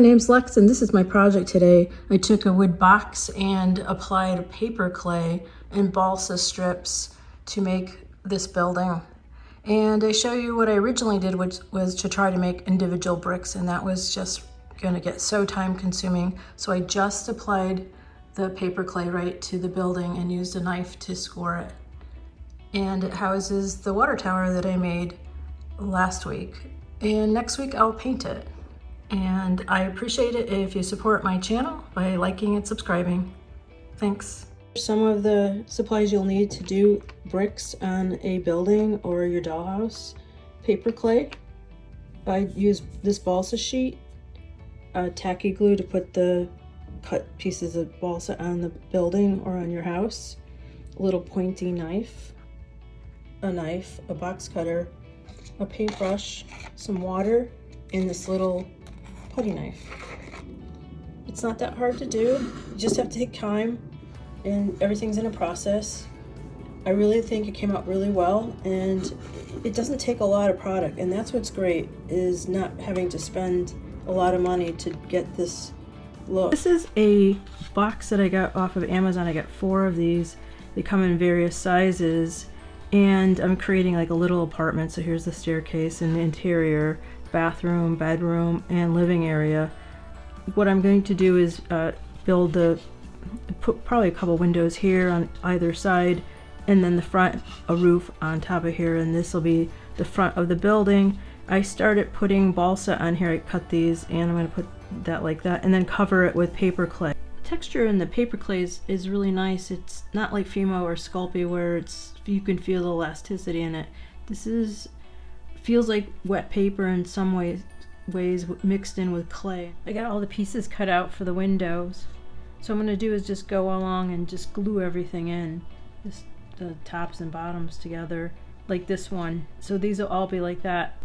My name's Lex and this is my project today. I took a wood box and applied paper clay and balsa strips to make this building. And I show you what I originally did, which was to try to make individual bricks, and that was just going to get so time consuming. So I just applied the paper clay right to the building and used a knife to score it. And it houses the water tower that I made last week. And next week I'll paint it. And I appreciate it if you support my channel by liking and subscribing. Thanks. Some of the supplies you'll need to do bricks on a building or your dollhouse. Paper clay. I use this balsa sheet, tacky glue to put the cut pieces of balsa on the building or on your house, a little pointy knife, a box cutter, a paintbrush, some water, and this little putty knife. It's not that hard to do. You just have to take time, and everything's in a process. I really think it came out really well, and it doesn't take a lot of product, and that's what's great, is not having to spend a lot of money to get this look. This is a box that I got off of Amazon. I got 4 of these. They come in various sizes, and I'm creating like a little apartment. So here's the staircase and the interior, bathroom, bedroom, and living area. What I'm going to do is put probably a couple windows here on either side, and then the front, a roof on top of here, and this will be the front of the building. I started putting balsa on here. I cut these, and I'm going to put that like that, and then cover it with paper clay. The texture in the paper clay is really nice. It's not like Fimo or Sculpey where you can feel the elasticity in it. This feels like wet paper in some ways mixed in with clay. I got all the pieces cut out for the windows. So what I'm going to do is just go along and just glue everything in, just the tops and bottoms together, like this one. So these will all be like that.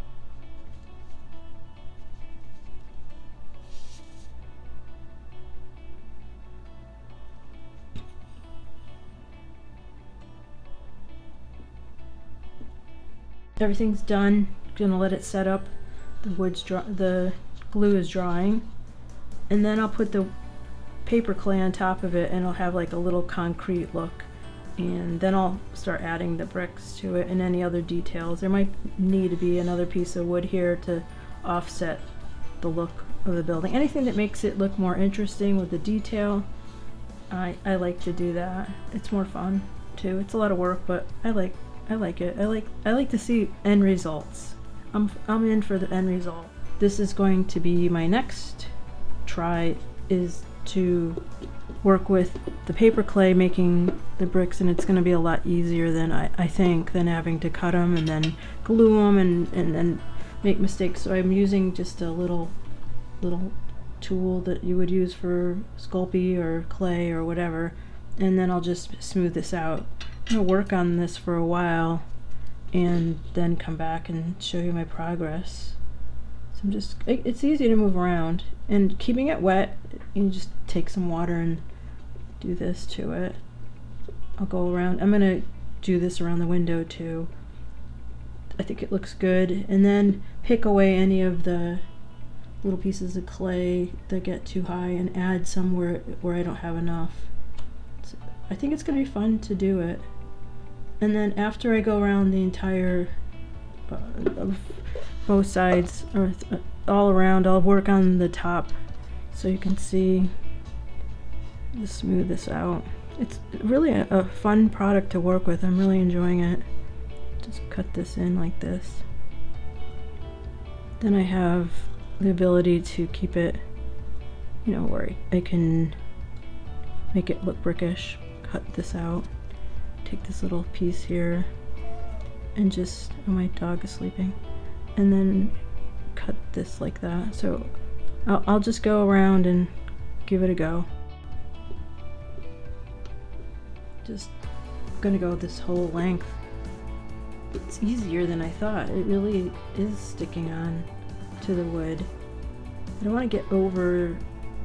Everything's done. Gonna let it set up. The glue is drying, and then I'll put the paper clay on top of it, and it'll have like a little concrete look. And then I'll start adding the bricks to it and any other details. There might need to be another piece of wood here to offset the look of the building. Anything that makes it look more interesting with the detail, I like to do that. It's more fun too. It's a lot of work, but I like it. I like to see end results. I'm in for the end result. This is going to be my next try, is to work with the paper clay making the bricks, and it's going to be a lot easier than I think than having to cut them and then glue them and then make mistakes. So I'm using just a little tool that you would use for Sculpey or clay or whatever, and then I'll just smooth this out. I'm going to work on this for a while and then come back and show you my progress. So it's easy to move around, and keeping it wet, you just take some water and do this to it. I'll go around. I'm going to do this around the window too. I think it looks good, and then pick away any of the little pieces of clay that get too high and add some where I don't have enough. So I think it's going to be fun to do it. And then after I go around the entire both sides, or all around, I'll work on the top so you can see, just smooth this out. It's really a fun product to work with. I'm really enjoying it. Just cut this in like this. Then I have the ability to keep it, where I can make it look brickish. Cut this out. Take this little piece here and just, my dog is sleeping, and then cut this like that. So I'll just go around and give it a go. Just gonna go this whole length. It's easier than I thought. It really is sticking on to the wood. I don't want to get over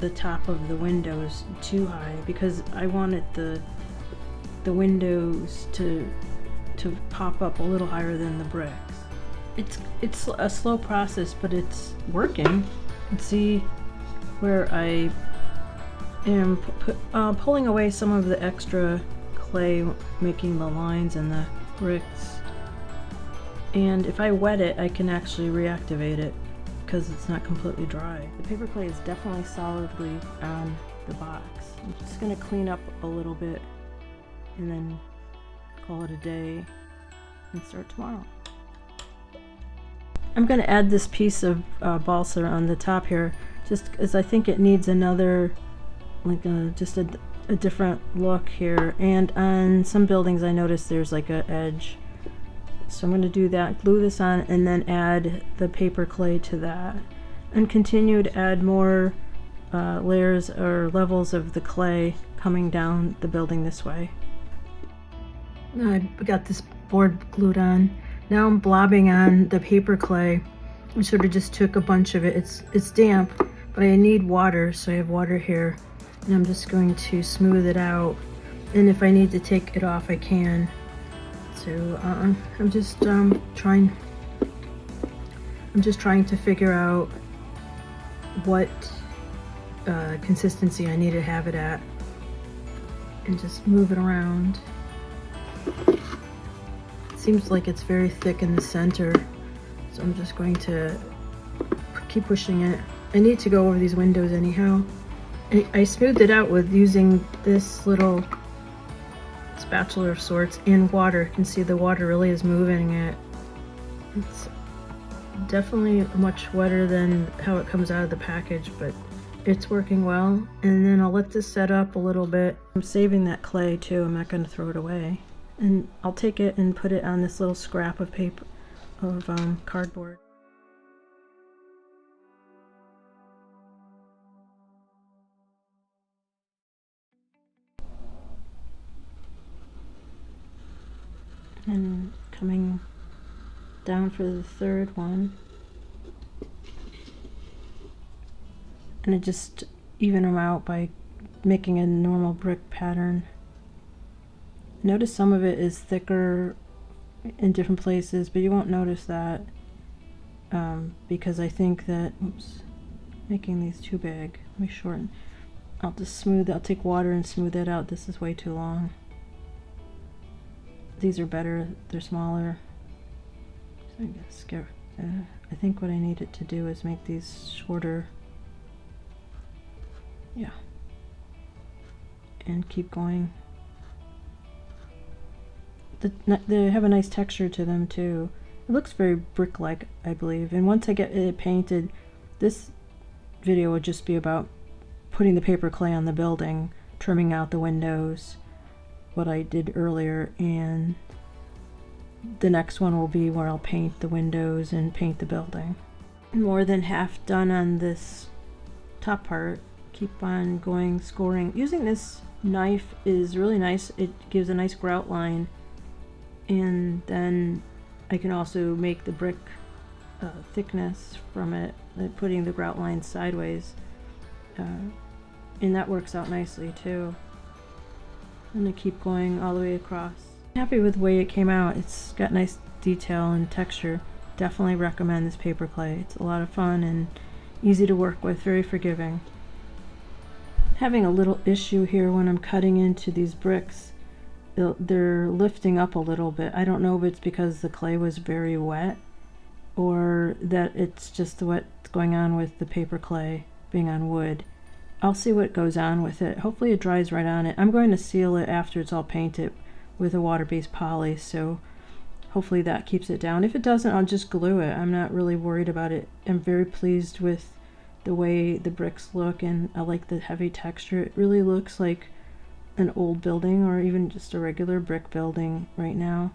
the top of the windows too high, because I wanted the windows to pop up a little higher than the bricks. It's a slow process, but it's working. You can see where I am pulling away some of the extra clay, making the lines and the bricks. And if I wet it, I can actually reactivate it because it's not completely dry. The paper clay is definitely solidly on the box. I'm just going to clean up a little bit and then call it a day and start tomorrow. I'm going to add this piece of balsa on the top here, just as I think it needs another, like just a different look here. And on some buildings I noticed there's like an edge. So I'm going to do that, glue this on, and then add the paper clay to that. And continue to add more layers or levels of the clay coming down the building this way. I got this board glued on. Now I'm blobbing on the paper clay. I sort of just took a bunch of it. It's damp, but I need water, so I have water here. And I'm just going to smooth it out. And if I need to take it off, I can. So I'm just trying to figure out what consistency I need to have it at, and just move it around. It seems like it's very thick in the center, so I'm just going to keep pushing it. I need to go over these windows anyhow. I smoothed it out with using this little spatula of sorts and water. You can see the water really is moving it. It's definitely much wetter than how it comes out of the package, but it's working well. And then I'll let this set up a little bit. I'm saving that clay too. I'm not going to throw it away. And I'll take it and put it on this little scrap of paper, of cardboard. And coming down for the third one, and I just even them out by making a normal brick pattern. Notice some of it is thicker in different places, but you won't notice that because I think that, oops, making these too big. Let me shorten. I'll just smooth, I'll take water and smooth it out. This is way too long. These are better, they're smaller. So I think what I need it to do is make these shorter. Yeah. And keep going. They have a nice texture to them too. It looks very brick-like, I believe. And once I get it painted, this video would just be about putting the paper clay on the building, trimming out the windows, what I did earlier, and the next one will be where I'll paint the windows and paint the building. More than half done on this top part. Keep on going, scoring. Using this knife is really nice. It gives a nice grout line, and then I can also make the brick thickness from it, putting the grout line sideways, and that works out nicely too. I'm going to keep going all the way across. I'm happy with the way it came out. It's got nice detail and texture. Definitely recommend this paper clay. It's a lot of fun and easy to work with, very forgiving. Having a little issue here when I'm cutting into these bricks. They're lifting up a little bit. I don't know if it's because the clay was very wet or that it's just what's going on with the paper clay being on wood. I'll see what goes on with it. Hopefully it dries right on it. I'm going to seal it after it's all painted with a water-based poly, so hopefully that keeps it down. If it doesn't, I'll just glue it. I'm not really worried about it. I'm very pleased with the way the bricks look, and I like the heavy texture. It really looks like an old building or even just a regular brick building right now.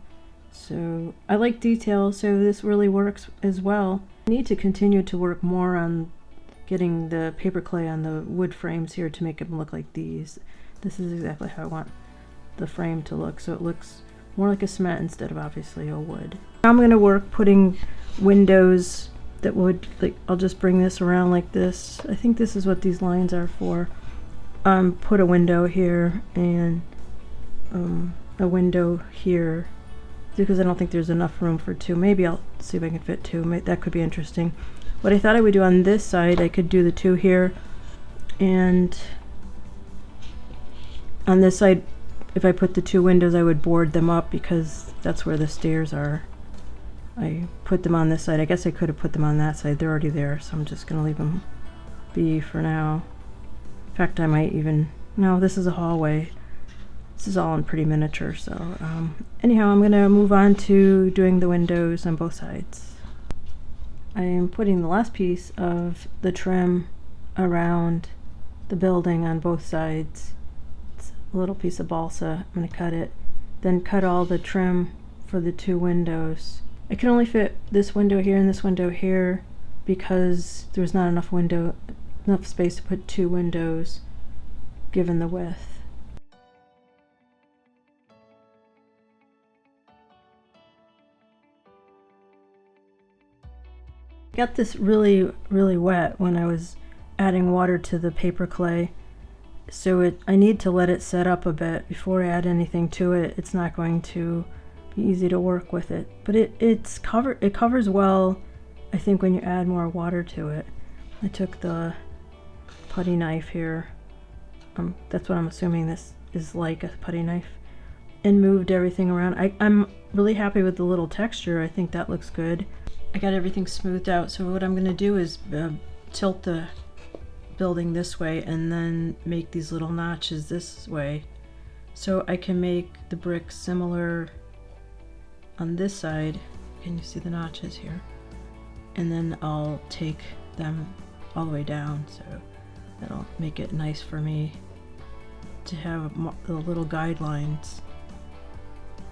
So I like detail, so this really works as well. I need to continue to work more on getting the paper clay on the wood frames here to make them look like these. This is exactly how I want the frame to look, so it looks more like a cement instead of obviously a wood. Now I'm going to work putting windows that would, like, I'll just bring this around like this. I think this is what these lines are for. Put a window here and a window here, because I don't think there's enough room for two. Maybe I'll see if I can fit two. That could be interesting. What I thought I would do on this side, I could do the two here And on this side, if I put the two windows, I would board them up because that's where the stairs are. I put them on this side. I guess I could have put them on that side. They're already there, so I'm just gonna leave them be for now. In fact, I might even, no, this is a hallway. This is all in pretty miniature, so anyhow, I'm gonna move on to doing the windows on both sides. I am putting the last piece of the trim around the building on both sides. It's a little piece of balsa. I'm gonna cut it, then cut all the trim for the two windows. I can only fit this window here and this window here because there's not enough space to put two windows given the width. I got this really wet when I was adding water to the paper clay, so I need to let it set up a bit before I add anything to it. It's not going to be easy to work with it, but it covers well, I think, when you add more water to it. I took the putty knife here, that's what I'm assuming this is, like a putty knife, and moved everything around. I'm really happy with the little texture. I think that looks good. I got everything smoothed out, so what I'm going to do is tilt the building this way and then make these little notches this way, so I can make the bricks similar on this side. Can you see the notches here? And then I'll take them all the way down, so that'll make it nice for me to have the little guidelines,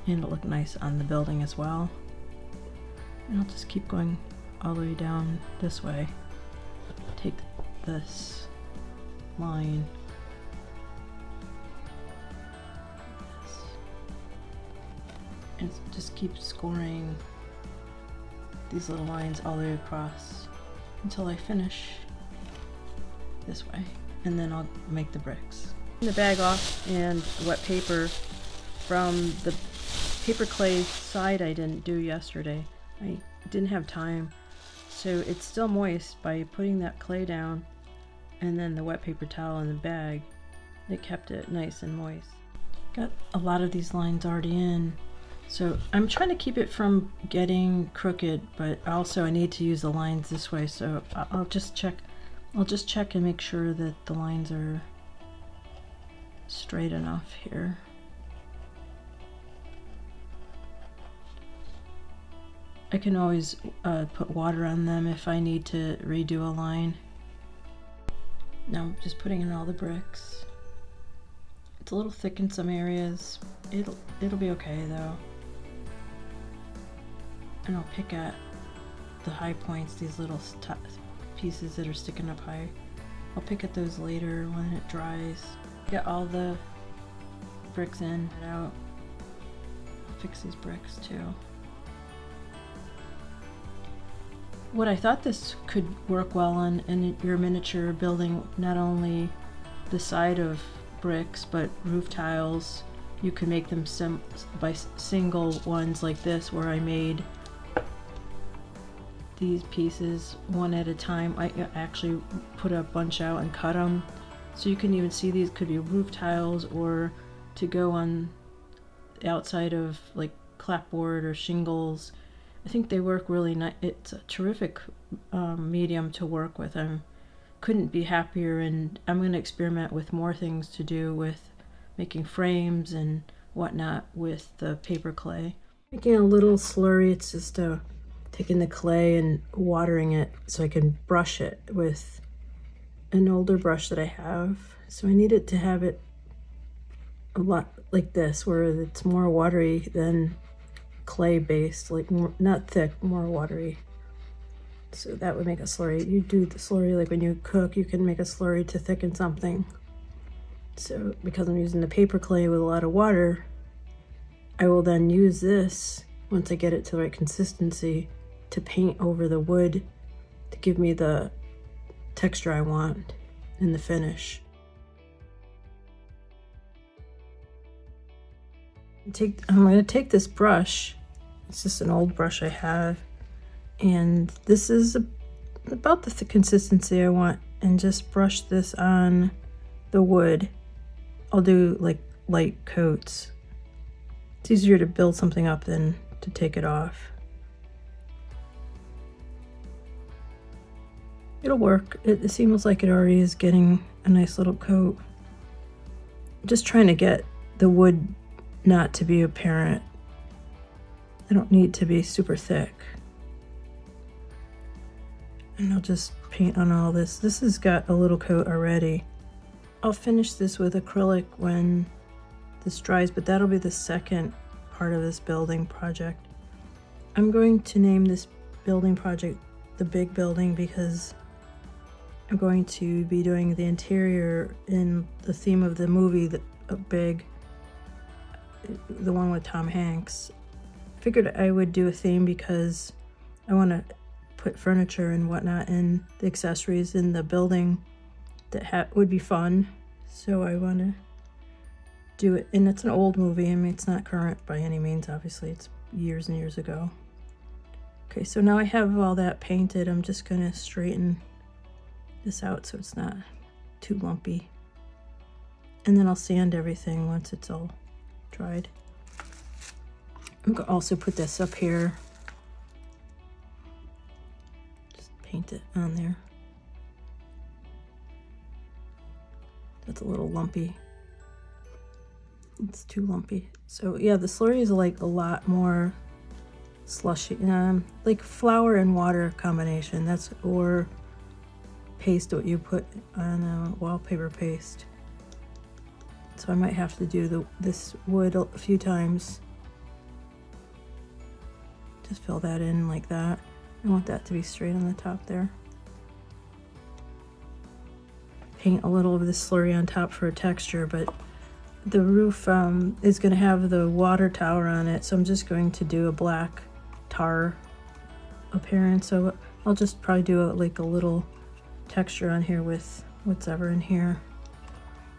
and it'll look nice on the building as well. And I'll just keep going all the way down this way. Take this line, and just keep scoring these little lines all the way across until I finish this way, and then I'll make the bricks. The bag off and wet paper from the paper clay side I didn't do yesterday. I didn't have time, so it's still moist. By putting that clay down and then the wet paper towel in the bag, it kept it nice and moist. Got a lot of these lines already in, so I'm trying to keep it from getting crooked, but also I need to use the lines this way, so I'll just check and make sure that the lines are straight enough here. I can always put water on them if I need to redo a line. Now I'm just putting in all the bricks. It's a little thick in some areas. It'll be okay though. And I'll pick at the high points, these little pieces that are sticking up high. I'll pick at those later when it dries. Get all the bricks in and out. I'll fix these bricks too. What I thought this could work well on in your miniature building, not only the side of bricks but roof tiles. You can make them by single ones like this, where I made these pieces one at a time. I actually put a bunch out and cut them, so you can even see these could be roof tiles or to go on the outside of like clapboard or shingles. I think they work really nice. It's a terrific medium to work with. I couldn't be happier, and I'm going to experiment with more things to do with making frames and whatnot with the paper clay. Making a little slurry. It's just taking the clay and watering it so I can brush it with an older brush that I have. So I need it to have it a lot like this, where it's more watery than clay based, like more, not thick, more watery. So that would make a slurry. You do the slurry like when you cook, you can make a slurry to thicken something. So because I'm using the paper clay with a lot of water, I will then use this once I get it to the right consistency to paint over the wood to give me the texture I want in the finish. I'm going to take this brush, it's just an old brush I have, and this is about the consistency I want, and just brush this on the wood. I'll do like light coats. It's easier to build something up than to take it off. It'll work. It seems like it already is getting a nice little coat. Just trying to get the wood not to be apparent. I don't need to be super thick. And I'll just paint on all this. This has got a little coat already. I'll finish this with acrylic when this dries, but that'll be the second part of this building project. I'm going to name this building project the Big Building because I'm going to be doing the interior in the theme of the movie, the Big, the one with Tom Hanks. Figured I would do a theme because I want to put furniture and whatnot and the accessories in the building that would be fun. So I want to do it, and it's an old movie. I mean, it's not current by any means, obviously. It's years and years ago. Okay, so now I have all that painted. I'm just going to straighten this out so it's not too lumpy. And then I'll sand everything once it's all dried. I'm going to also put this up here. Just paint it on there. That's a little lumpy. It's too lumpy. So yeah, the slurry is like a lot more slushy, like flour and water combination. That's, or paste, what you put on wallpaper paste. So I might have to do this wood a few times. Just fill that in like that. I want that to be straight on the top there. Paint a little of this slurry on top for a texture, but the roof is going to have the water tower on it, so I'm just going to do a black tar appearance. So I'll just probably do like a little texture on here with whatever in here,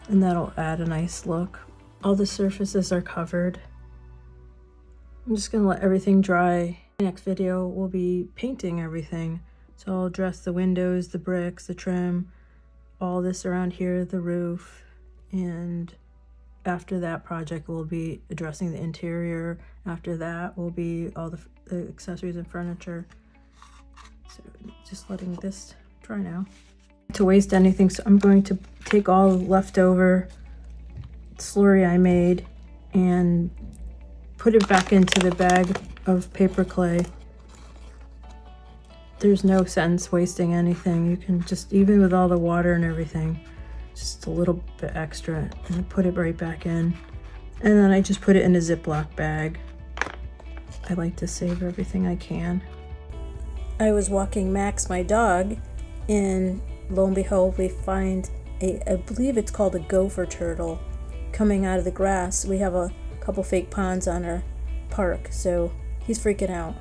and that'll add a nice look. All the surfaces are covered. I'm just going to let everything dry. Next video will be painting everything. So I'll dress the windows, the bricks, the trim, all this around here, the roof, and after that project we'll be addressing the interior. After that will be all the accessories and furniture. So just letting this dry now. To waste anything, so I'm going to take all the leftover slurry I made and put it back into the bag of paper clay. There's no sense wasting anything. You can just, even with all the water and everything, just a little bit extra, and put it right back in. And then I just put it in a Ziploc bag. I like to save everything I can. I was walking Max, my dog, and lo and behold, we find I believe it's called a gopher turtle coming out of the grass. We have a couple fake ponds on our park, so he's freaking out.